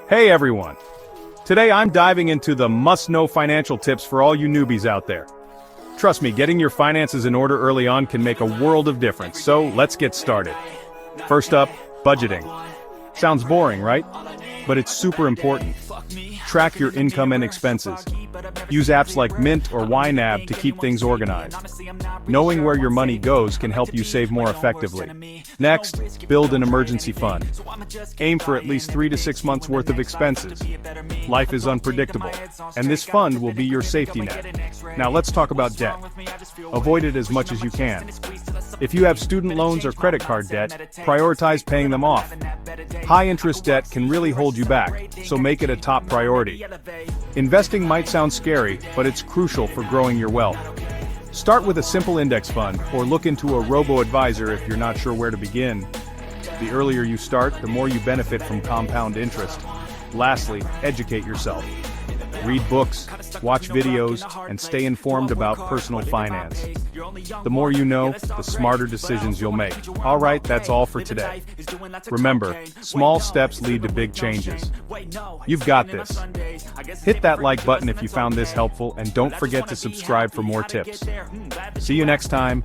Hey everyone! Today I'm diving into the must-know financial tips for all you newbies out there. Trust me, getting your finances in order early on can make a world of difference, so let's get started. First up, budgeting. Sounds boring, right? But it's super important. Track your income and expenses. Use apps like Mint or YNAB to keep things organized. Knowing where your money goes can help you save more effectively. Next, build an emergency fund. Aim for at least 3 to 6 months worth of expenses. Life is unpredictable, and this fund will be your safety net. Now let's talk about debt. Avoid it as much as you can. If you have student loans or credit card debt, prioritize paying them off. High-interest debt can really hold you back, so make it a top priority. Investing might sound scary, but it's crucial for growing your wealth. Start with a simple index fund, or look into a robo-advisor if you're not sure where to begin. The earlier you start, the more you benefit from compound interest. Lastly, educate yourself. Read books, watch videos, and stay informed about personal finance. The more you know, the smarter decisions you'll make. Alright, that's all for today. Remember, small steps lead to big changes. You've got this. Hit that like button if you found this helpful, and don't forget to subscribe for more tips. See you next time.